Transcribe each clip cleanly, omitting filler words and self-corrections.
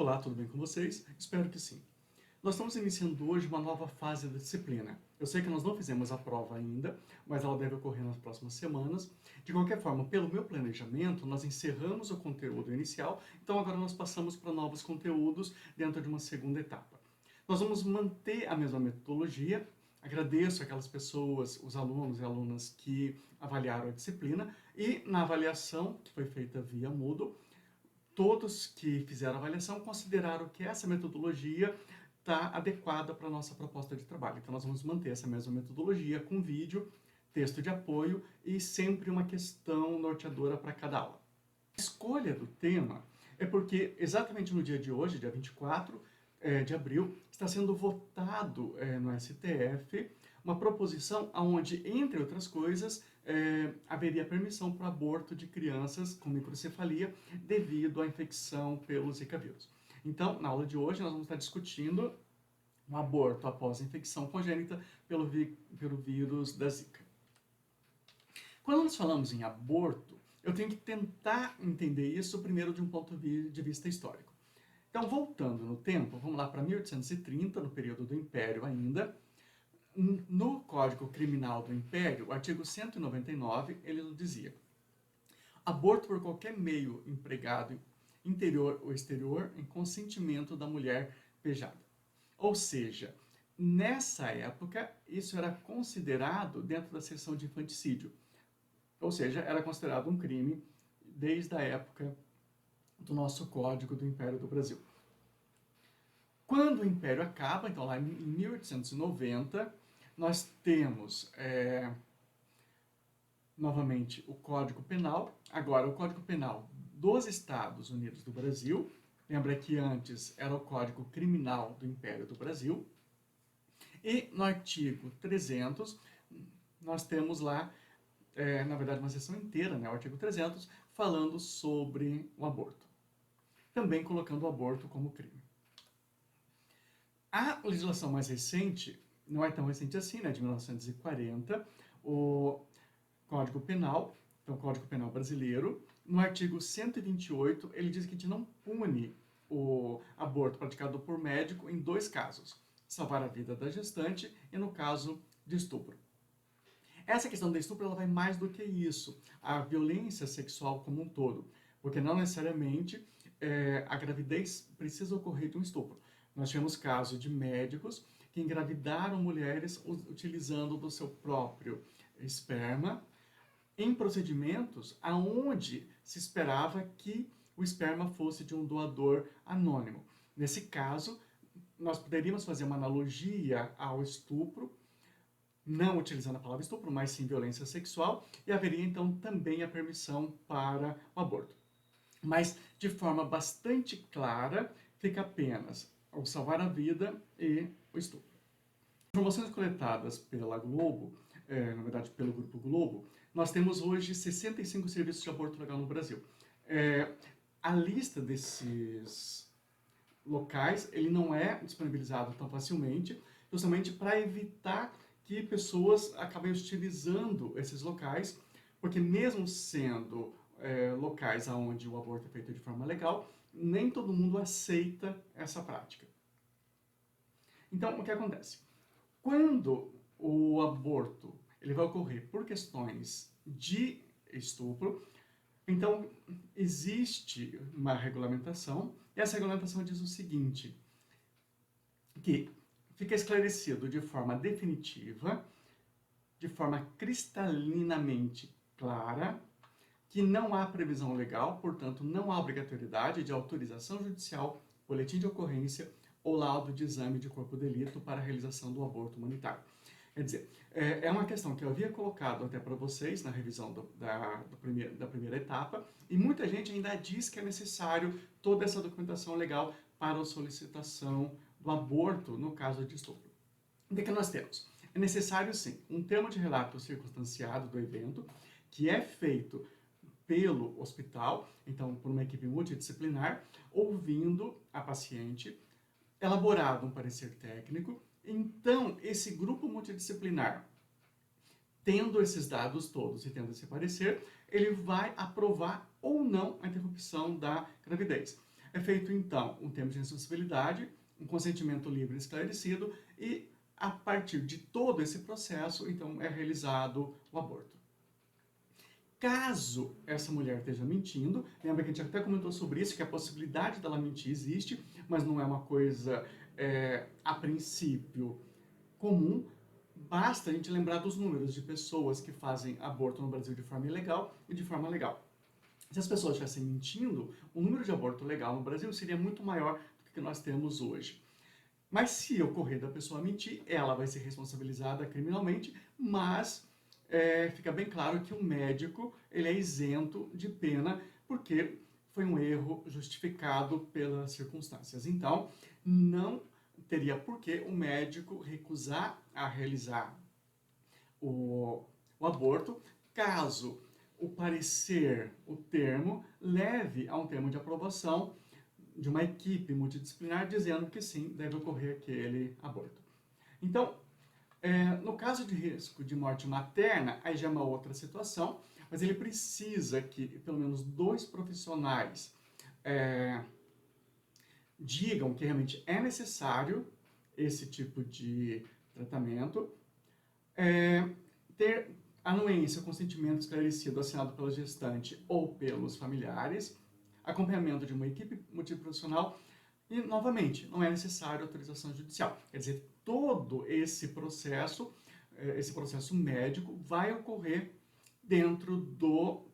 Olá, tudo bem com vocês? Espero que sim. Nós estamos iniciando hoje uma nova fase da disciplina. Eu sei que nós não fizemos a prova ainda, mas ela deve ocorrer nas próximas semanas. De qualquer forma, pelo meu planejamento, nós encerramos o conteúdo inicial, então agora nós passamos para novos conteúdos dentro de uma segunda etapa. Nós vamos manter a mesma metodologia. Agradeço aquelas pessoas, os alunos e alunas que avaliaram a disciplina e na avaliação, que foi feita via Moodle, todos que fizeram a avaliação consideraram que essa metodologia está adequada para a nossa proposta de trabalho. Então, nós vamos manter essa mesma metodologia com vídeo, texto de apoio e sempre uma questão norteadora para cada aula. A escolha do tema é porque exatamente no dia de hoje, dia 24 de abril, está sendo votado no STF uma proposição onde, entre outras coisas, haveria permissão para o aborto de crianças com microcefalia devido à infecção pelo Zika vírus. Então, na aula de hoje, nós vamos estar discutindo um aborto após a infecção congênita pelo vírus da Zika. Quando nós falamos em aborto, eu tenho que tentar entender isso primeiro de um ponto de vista histórico. Então, voltando no tempo, vamos lá para 1830, no período do Império ainda. No Código Criminal do Império, o artigo 199, ele nos dizia: aborto por qualquer meio empregado, interior ou exterior, em consentimento da mulher pejada. Ou seja, nessa época, isso era considerado dentro da seção de infanticídio. Ou seja, era considerado um crime desde a época do nosso Código do Império do Brasil. Quando o Império acaba, então lá em 1890, nós temos novamente o Código Penal. Agora, o Código Penal dos Estados Unidos do Brasil. Lembra que antes era o Código Criminal do Império do Brasil. E no artigo 300, nós temos lá, na verdade, uma seção inteira, né, o artigo 300, falando sobre o aborto. Também colocando o aborto como crime. A legislação mais recente, não é tão recente assim, né, de 1940, o Código Penal, então o Código Penal brasileiro, no artigo 128, ele diz que a gente não pune o aborto praticado por médico em dois casos: salvar a vida da gestante e no caso de estupro. Essa questão do estupro ela vai mais do que isso, a violência sexual como um todo, porque não necessariamente a gravidez precisa ocorrer de um estupro. Nós tivemos casos de médicos que engravidaram mulheres utilizando do seu próprio esperma em procedimentos aonde se esperava que o esperma fosse de um doador anônimo. Nesse caso, nós poderíamos fazer uma analogia ao estupro, não utilizando a palavra estupro, mas sim violência sexual, e haveria então também a permissão para o aborto. Mas, de forma bastante clara, fica apenas o salvar a vida e o estupro. Informações coletadas pela Globo, na verdade pelo Grupo Globo, nós temos hoje 65 serviços de aborto legal no Brasil. A lista desses locais, ele não é disponibilizado tão facilmente, justamente para evitar que pessoas acabem utilizando esses locais, porque mesmo sendo locais onde o aborto é feito de forma legal, nem todo mundo aceita essa prática. Então, o que acontece? Quando o aborto ele vai ocorrer por questões de estupro, então existe uma regulamentação, e essa regulamentação diz o seguinte, que fica esclarecido de forma definitiva, de forma cristalinamente clara, que não há previsão legal, portanto não há obrigatoriedade de autorização judicial, boletim de ocorrência ou laudo de exame de corpo de delito para a realização do aborto humanitário. Quer dizer, é uma questão que eu havia colocado até para vocês na revisão da primeira etapa, e muita gente ainda diz que é necessário toda essa documentação legal para a solicitação do aborto no caso de estupro. O que nós temos? É necessário, sim, um termo de relato circunstanciado do evento, que é feito pelo hospital, então por uma equipe multidisciplinar, ouvindo a paciente, elaborado um parecer técnico. Então, esse grupo multidisciplinar, tendo esses dados todos e tendo esse parecer, ele vai aprovar ou não a interrupção da gravidez. É feito, então, um termo de responsabilidade, um consentimento livre e esclarecido e, a partir de todo esse processo, então, é realizado o aborto. Caso essa mulher esteja mentindo, lembra que a gente até comentou sobre isso, que a possibilidade dela mentir existe, mas não é uma coisa, a princípio, comum. Basta a gente lembrar dos números de pessoas que fazem aborto no Brasil de forma ilegal e de forma legal. Se as pessoas estivessem mentindo, o número de aborto legal no Brasil seria muito maior do que nós temos hoje. Mas se ocorrer da pessoa mentir, ela vai ser responsabilizada criminalmente, mas fica bem claro que o médico ele é isento de pena, porque foi um erro justificado pelas circunstâncias. Então, não teria por que o médico recusar a realizar o aborto, caso o parecer, o termo, leve a um termo de aprovação de uma equipe multidisciplinar dizendo que sim, deve ocorrer aquele aborto. Então, no caso de risco de morte materna, aí já é uma outra situação, mas ele precisa que pelo menos 2 profissionais digam que realmente é necessário esse tipo de tratamento, ter anuência, consentimento esclarecido assinado pela gestante ou pelos familiares, acompanhamento de uma equipe multiprofissional e, novamente, não é necessário autorização judicial. Quer dizer, todo esse processo médico vai ocorrer dentro do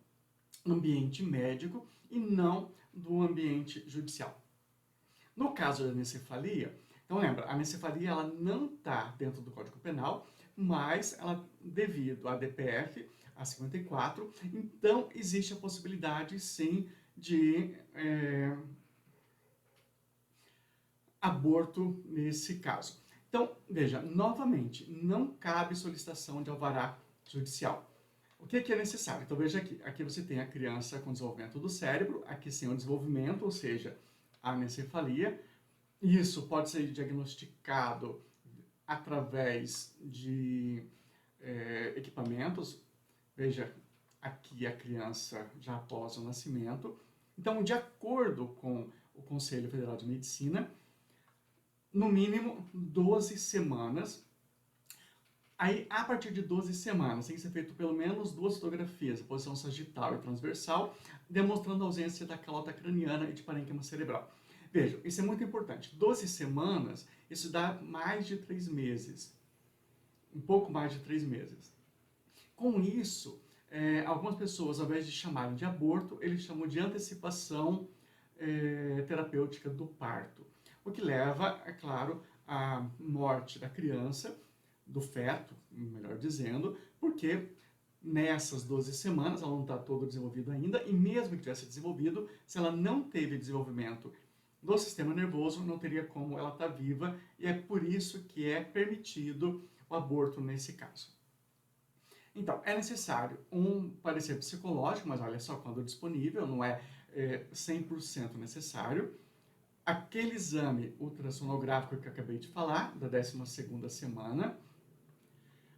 ambiente médico e não do ambiente judicial. No caso da anencefalia, então lembra, a anencefalia ela não está dentro do Código Penal, mas ela, devido à DPF, a 54, então existe a possibilidade sim de aborto nesse caso. Então, veja, novamente, não cabe solicitação de alvará judicial. O que é necessário? Então veja aqui você tem a criança com desenvolvimento do cérebro, aqui sem o desenvolvimento, ou seja, a anencefalia. Isso pode ser diagnosticado através de equipamentos. Veja, aqui a criança já após o nascimento. Então, de acordo com o Conselho Federal de Medicina, no mínimo 12 semanas. Aí, a partir de 12 semanas, tem que ser feito pelo menos 2 fotografias, posição sagital e transversal, demonstrando a ausência da calota craniana e de parênquima cerebral. Vejam, isso é muito importante. 12 semanas, isso dá mais de 3 meses. Um pouco mais de 3 meses. Com isso, algumas pessoas, ao invés de chamarem de aborto, eles chamam de antecipação terapêutica do parto. O que leva, é claro, à morte da criança, do feto, melhor dizendo, porque nessas 12 semanas ela não está todo desenvolvido ainda, e mesmo que tivesse desenvolvido, se ela não teve desenvolvimento do sistema nervoso, não teria como ela estar viva, e é por isso que é permitido o aborto nesse caso. Então, é necessário um parecer psicológico, mas olha só, quando disponível, não é 100% necessário. Aquele exame ultrassonográfico que eu acabei de falar, da 12ª semana.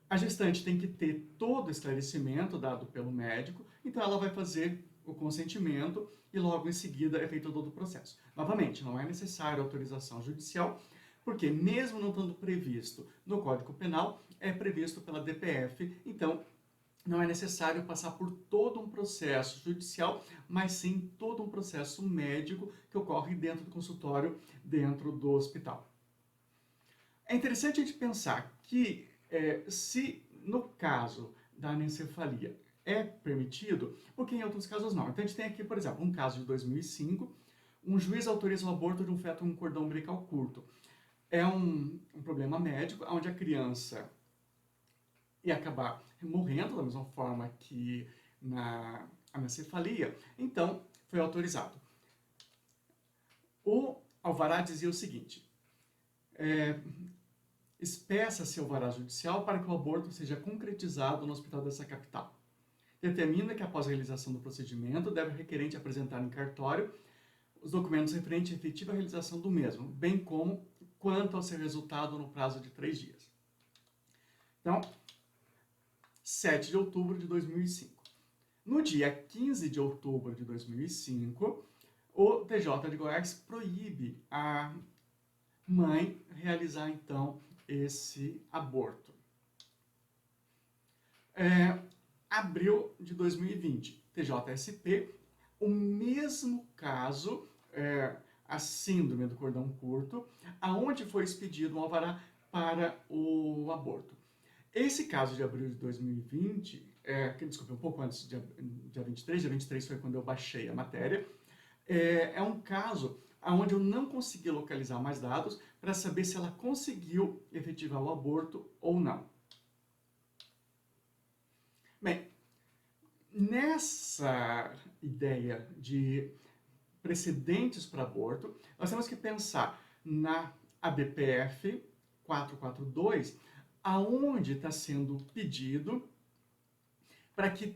A gestante tem que ter todo o esclarecimento dado pelo médico, então ela vai fazer o consentimento e logo em seguida é feito todo o processo. Novamente, não é necessário autorização judicial, porque mesmo não estando previsto no Código Penal, é previsto pela DPF, então não é necessário passar por todo um processo judicial, mas sim todo um processo médico que ocorre dentro do consultório, dentro do hospital. É interessante a gente pensar que se no caso da anencefalia é permitido, porque em outros casos não. Então a gente tem aqui, por exemplo, um caso de 2005, um juiz autoriza o aborto de um feto com cordão umbilical curto. É um problema médico, onde a criança ia acabar morrendo, da mesma forma que na anencefalia, então foi autorizado. O alvará dizia o seguinte: espeça-se alvará judicial para que o aborto seja concretizado no hospital dessa capital. Determina que após a realização do procedimento, deve o requerente apresentar em cartório os documentos referentes à efetiva realização do mesmo, bem como quanto ao seu resultado no prazo de 3 dias. Então, 7 de outubro de 2005. No dia 15 de outubro de 2005, o TJ de Goiás proíbe a mãe realizar, então, esse aborto. Abril de 2020, TJSP, o mesmo caso, a síndrome do cordão curto, aonde foi expedido um alvará para o aborto. Esse caso de abril de 2020, desculpe, um pouco antes, dia 23 foi quando eu baixei a matéria, é um caso onde eu não consegui localizar mais dados para saber se ela conseguiu efetivar o aborto ou não. Bem, nessa ideia de precedentes para aborto, nós temos que pensar na ABPF 442, aonde está sendo pedido para que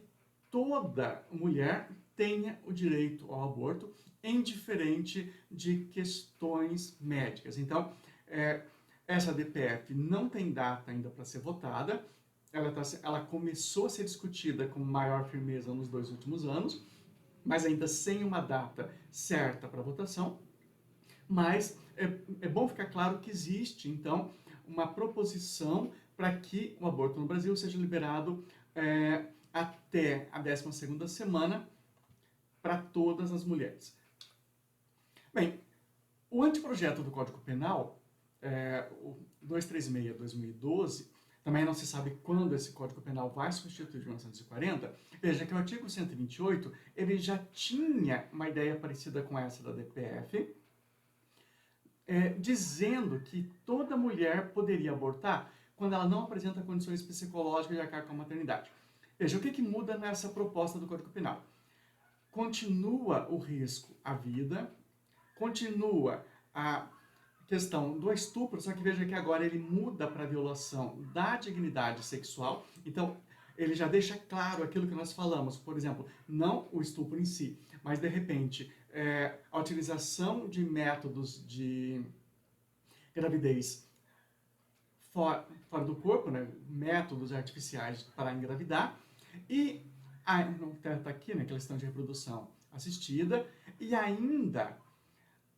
toda mulher tenha o direito ao aborto, indiferente de questões médicas. Então, essa ABPF não tem data ainda para ser votada, ela começou a ser discutida com maior firmeza nos 2 últimos anos, mas ainda sem uma data certa para votação. Mas é bom ficar claro que existe, então, uma proposição para que o aborto no Brasil seja liberado até a 12ª semana para todas as mulheres. Bem, o anteprojeto do Código Penal, o 236/2012, também não se sabe quando esse Código Penal vai substituir de 1940, veja que o artigo 128, ele já tinha uma ideia parecida com essa da DPF, dizendo que toda mulher poderia abortar quando ela não apresenta condições psicológicas de arcar com a maternidade. Veja, o que muda nessa proposta do Código Penal? Continua o risco à vida, continua a questão do estupro, só que veja que agora ele muda para a violação da dignidade sexual. Então, ele já deixa claro aquilo que nós falamos, por exemplo, não o estupro em si, mas de repente a utilização de métodos de gravidez fora do corpo, né? Métodos artificiais para engravidar, e está aqui, né, questão de reprodução assistida, e ainda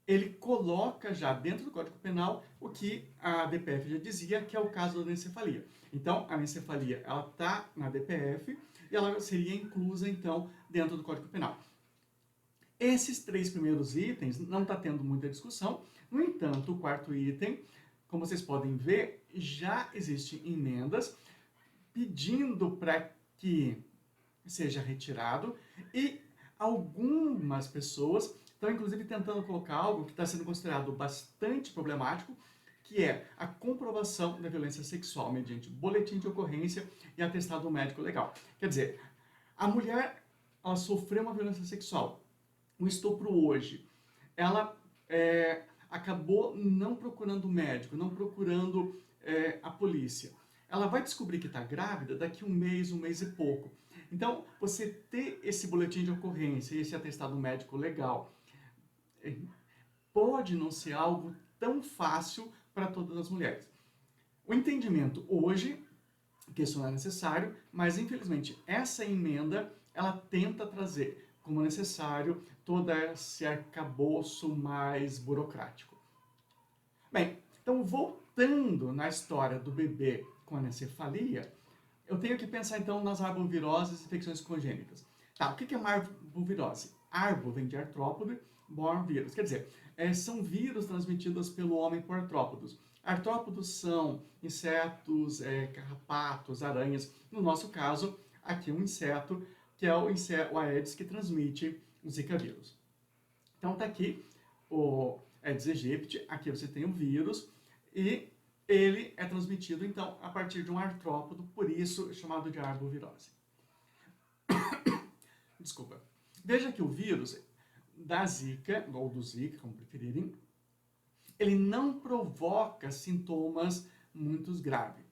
ele coloca já dentro do Código Penal o que a DPF já dizia, que é o caso da anencefalia. Então, a anencefalia, ela está na DPF e ela seria inclusa, então, dentro do Código Penal. Esses 3 primeiros itens não está tendo muita discussão. No entanto, o 4º item, como vocês podem ver, já existem emendas pedindo para que seja retirado, e algumas pessoas estão inclusive tentando colocar algo que está sendo considerado bastante problemático, que é a comprovação da violência sexual mediante boletim de ocorrência e atestado médico legal. Quer dizer, a mulher, ela sofreu uma violência sexual, o estupro hoje, ela acabou não procurando o médico, não procurando a polícia. Ela vai descobrir que está grávida daqui um mês e pouco. Então, você ter esse boletim de ocorrência, esse atestado médico legal, pode não ser algo tão fácil para todas as mulheres. O entendimento hoje, que isso não é necessário, mas infelizmente essa emenda, ela tenta trazer como necessário todo esse arcabouço mais burocrático. Bem, então voltando na história do bebê com anencefalia, eu tenho que pensar então nas arboviroses e infecções congênitas. Tá, o que é uma arbovirose? Arbo vem de artrópode, born vírus. Quer dizer, são vírus transmitidos pelo homem por artrópodos. Artrópodos são insetos, carrapatos, aranhas. No nosso caso, aqui um inseto, que é o Aedes, que transmite o Zika vírus. Então tá aqui o Aedes aegypti, aqui você tem o vírus, e ele é transmitido, então, a partir de um artrópodo, por isso chamado de arbovirose. Desculpa. Veja que o vírus da Zika, ou do Zika, como preferirem, ele não provoca sintomas muito graves.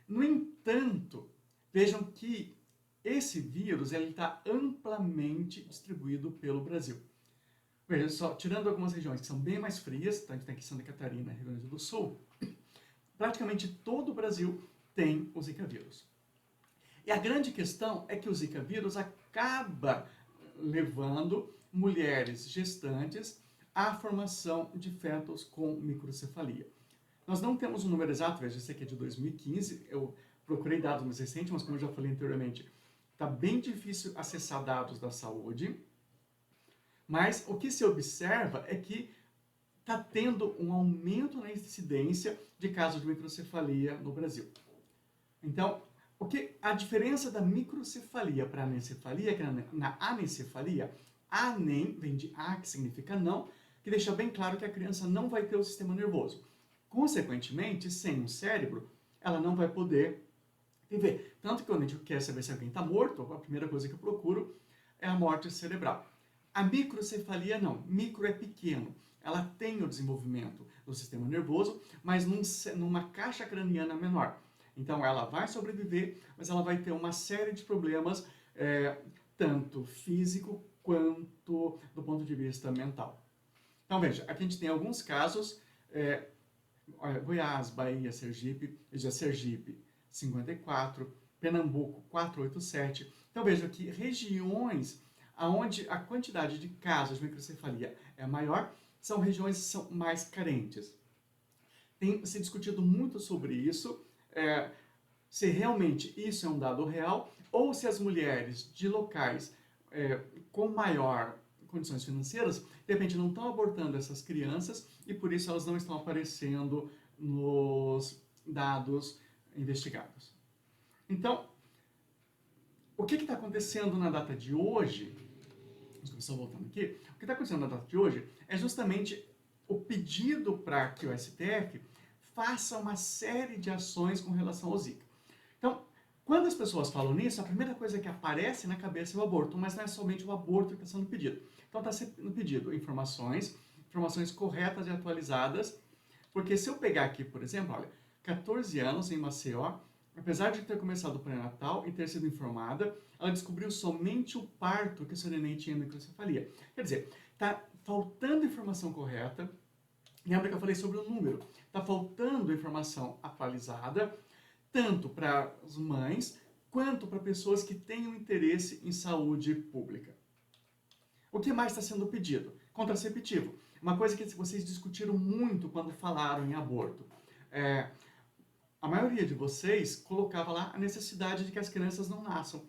No entanto, vejam que esse vírus está amplamente distribuído pelo Brasil. Veja só, tirando algumas regiões que são bem mais frias, então a gente tem aqui Santa Catarina e Rio Grande do Sul, praticamente todo o Brasil tem o Zika vírus. E a grande questão é que o Zika vírus acaba levando mulheres gestantes à formação de fetos com microcefalia. Nós não temos um número exato, veja, esse aqui é de 2015, eu procurei dados mais recentes, mas como eu já falei anteriormente, está bem difícil acessar dados da saúde, mas o que se observa é que está tendo um aumento na incidência de casos de microcefalia no Brasil. Então, a diferença da microcefalia para a anencefalia é que na anencefalia, anen vem de a, que significa não, que deixa bem claro que a criança não vai ter o sistema nervoso. Consequentemente, sem um cérebro, ela não vai poder viver. Tanto que quando a gente quer saber se alguém está morto, a primeira coisa que eu procuro é a morte cerebral. A microcefalia não. Micro é pequeno. Ela tem o desenvolvimento do sistema nervoso, mas numa caixa craniana menor. Então ela vai sobreviver, mas ela vai ter uma série de problemas, tanto físico quanto do ponto de vista mental. Então veja, aqui a gente tem alguns casos, Goiás, Bahia, Sergipe, 54, Pernambuco 487. Então veja que regiões onde a quantidade de casos de microcefalia é maior, são regiões que são mais carentes. Tem se discutido muito sobre isso, se realmente isso é um dado real, ou se as mulheres de locais com maior condições financeiras, de repente não estão abortando essas crianças e por isso elas não estão aparecendo nos dados investigados. Então, o que está acontecendo na data de hoje? Só voltando aqui, o que está acontecendo na data de hoje é justamente o pedido para que o STF faça uma série de ações com relação ao Zika. Então, quando as pessoas falam nisso, a primeira coisa que aparece na cabeça é o aborto, mas não é somente o aborto que está sendo pedido. Então, está sendo pedido informações corretas e atualizadas, porque se eu pegar aqui, por exemplo, olha, 14 anos em Maceió, apesar de ter começado o pré-natal e ter sido informada, ela descobriu somente o parto que o seu neném tinha microcefalia. Quer dizer, está faltando informação correta. Lembra que eu falei sobre o número? Está faltando informação atualizada, tanto para as mães, quanto para pessoas que tenham interesse em saúde pública. O que mais está sendo pedido? Contraceptivo. Uma coisa que vocês discutiram muito quando falaram em aborto. A maioria de vocês colocava lá a necessidade de que as crianças não nasçam.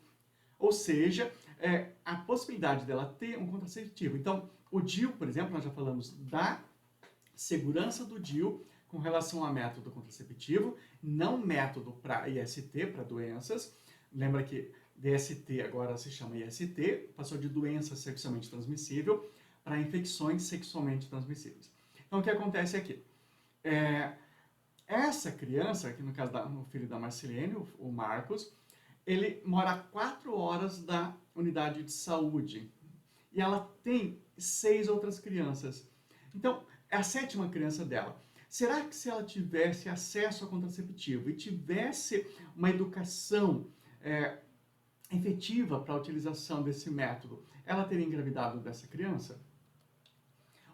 Ou seja, a possibilidade dela ter um contraceptivo. Então, o DIU, por exemplo, nós já falamos da segurança do DIU com relação a método contraceptivo, não método para IST, para doenças. Lembra que DST agora se chama IST, passou de doença sexualmente transmissível para infecções sexualmente transmissíveis. Então, o que acontece aqui? Essa criança, aqui no caso do filho da Marcelene, o Marcos, ele mora a 4 horas da unidade de saúde. E ela tem 6 outras crianças. Então, é a 7ª criança dela. Será que se ela tivesse acesso a contraceptivo e tivesse uma educação efetiva para a utilização desse método, ela teria engravidado dessa criança?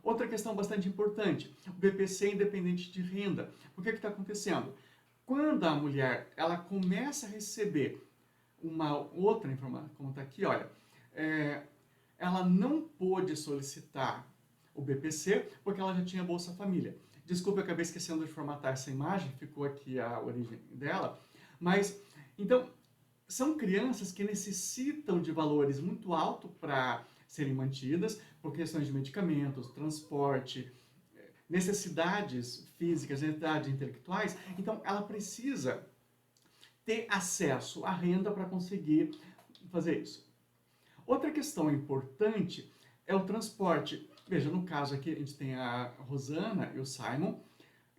Outra questão bastante importante, o BPC independente de renda. O que está acontecendo? Quando a mulher ela começa a receber uma outra informação, como está aqui, olha, ela não pôde solicitar o BPC porque ela já tinha Bolsa Família. Desculpa, eu acabei esquecendo de formatar essa imagem, ficou aqui a origem dela. Mas, então, são crianças que necessitam de valores muito altos para serem mantidas, por questões de medicamentos, transporte, necessidades físicas, necessidades intelectuais. Então, ela precisa ter acesso à renda para conseguir fazer isso. Outra questão importante é o transporte. Veja, no caso aqui, a gente tem a Rosana e o Simon.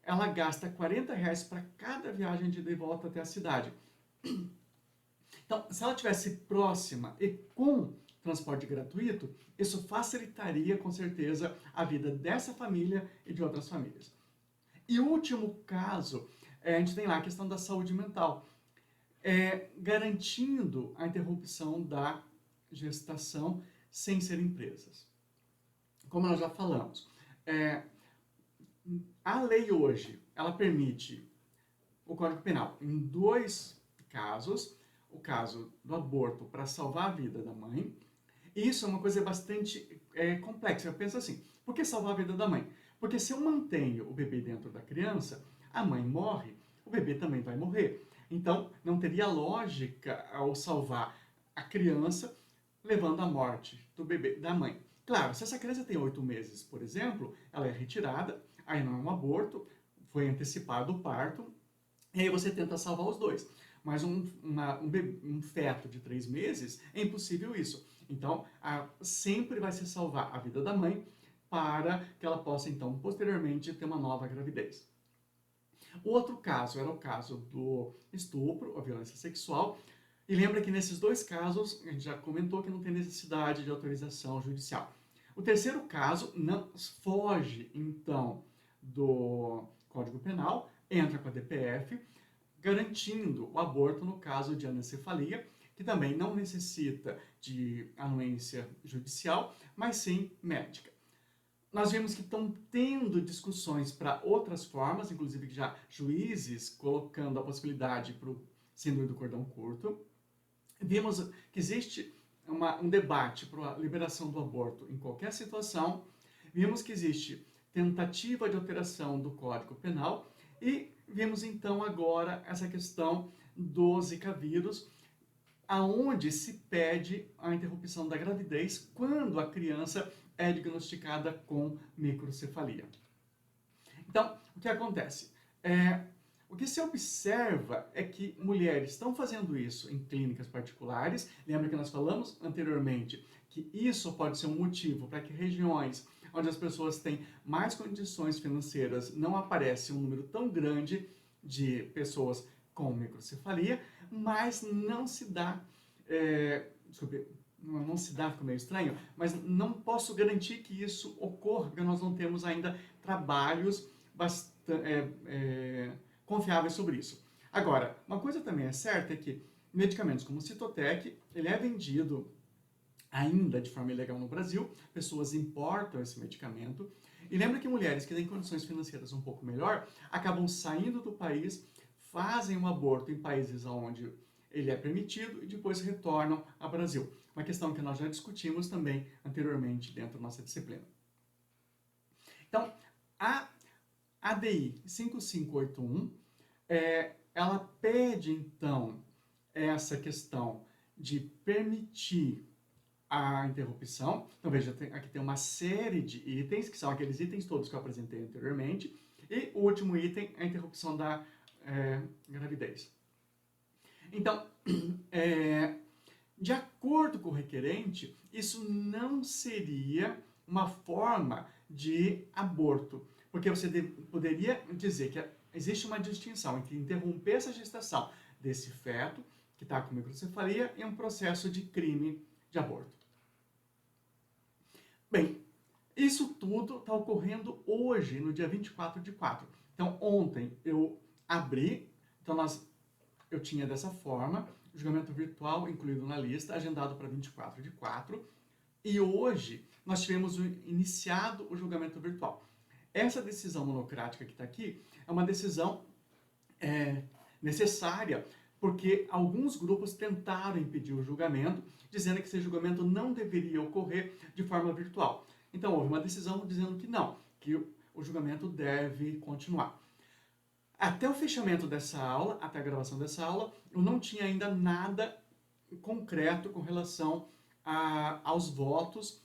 Ela gasta R$40 para cada viagem de ida e volta até a cidade. Então, se ela estivesse próxima e com transporte gratuito, isso facilitaria, com certeza, a vida dessa família e de outras famílias. E o último caso, a gente tem lá a questão da saúde mental. Garantindo a interrupção da gestação sem serem presas. Como nós já falamos, a lei hoje, ela permite o Código Penal em 2 casos, o caso do aborto para salvar a vida da mãe E isso é uma coisa bastante complexa. Eu penso assim, por que salvar a vida da mãe? Porque se eu mantenho o bebê dentro da criança, a mãe morre, o bebê também vai morrer. Então, não teria lógica ao salvar a criança levando à morte do bebê, da mãe. Claro, se essa criança tem 8 meses, por exemplo, ela é retirada, aí não é um aborto, foi antecipado o parto, e aí você tenta salvar os dois. Mas um feto de 3 meses, é impossível isso. Então, sempre vai se salvar a vida da mãe para que ela possa, então, posteriormente, ter uma nova gravidez. O outro caso era o caso do estupro, a violência sexual. E lembra que nesses dois casos, a gente já comentou que não tem necessidade de autorização judicial. O terceiro caso não foge, então, do Código Penal, entra com a DPF, garantindo o aborto no caso de anencefalia, que também não necessita de anuência judicial, mas sim médica. Nós vimos que estão tendo discussões para outras formas, inclusive já juízes colocando a possibilidade para o síndrome do cordão curto. Vimos que existe um debate para a liberação do aborto em qualquer situação. Vimos que existe tentativa de alteração do Código Penal e vimos então agora essa questão do Zika vírus, aonde se pede a interrupção da gravidez quando a criança é diagnosticada com microcefalia. Então, o que acontece? O que se observa é que mulheres estão fazendo isso em clínicas particulares. Lembra que nós falamos anteriormente que isso pode ser um motivo para que regiões onde as pessoas têm mais condições financeiras não aparece um número tão grande de pessoas com microcefalia, mas não se dá, não se dá, ficou meio estranho, mas não posso garantir que isso ocorra, porque nós não temos ainda trabalhos confiáveis sobre isso. Agora, uma coisa também é certa é que medicamentos como o Citotec, ele é vendido ainda de forma ilegal no Brasil, pessoas importam esse medicamento, e lembra que mulheres que têm condições financeiras um pouco melhor, acabam saindo do país, fazem um aborto em países onde ele é permitido e depois retornam ao Brasil. Uma questão que nós já discutimos também anteriormente dentro da nossa disciplina. Então, a ADI 5581, ela pede, então, essa questão de permitir a interrupção. Então, veja, aqui tem uma série de itens, que são aqueles itens todos que eu apresentei anteriormente, e o último item é a interrupção da gravidez. Então, de acordo com o requerente, isso não seria uma forma de aborto, porque você poderia dizer que existe uma distinção entre interromper essa gestação desse feto, que está com microcefalia, e um processo de crime de aborto. Bem, isso tudo está ocorrendo hoje, no dia 24/4. Então, ontem eu abri, então eu tinha dessa forma, julgamento virtual incluído na lista, agendado para 24/4, e hoje nós tivemos iniciado o julgamento virtual. Essa decisão monocrática que está aqui é uma decisão necessária, porque alguns grupos tentaram impedir o julgamento, dizendo que esse julgamento não deveria ocorrer de forma virtual. Então, houve uma decisão dizendo que não, que o julgamento deve continuar. Até o fechamento dessa aula, até a gravação dessa aula, eu não tinha ainda nada concreto com relação aos votos.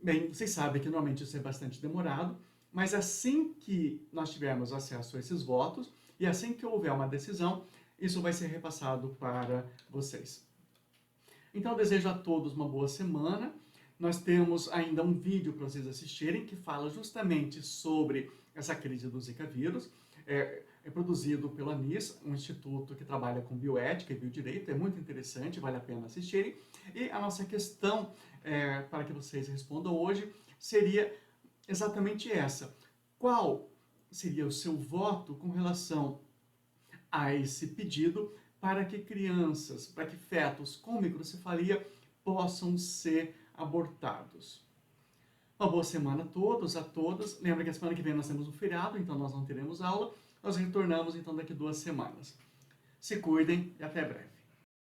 Bem, vocês sabem que normalmente isso é bastante demorado, mas assim que nós tivermos acesso a esses votos e assim que houver uma decisão, isso vai ser repassado para vocês. Então, eu desejo a todos uma boa semana. Nós temos ainda um vídeo para vocês assistirem que fala justamente sobre essa crise do Zika vírus. É produzido pelo ANIS, um instituto que trabalha com bioética e biodireito. É muito interessante, vale a pena assistirem. E a nossa questão para que vocês respondam hoje seria exatamente essa. Qual seria o seu voto com relação a esse pedido para que crianças, para que fetos com microcefalia possam ser abortados? Uma boa semana a todos, a todas. Lembra que a semana que vem nós temos um feriado, então nós não teremos aula. Nós retornamos então daqui 2 semanas. Se cuidem e até breve.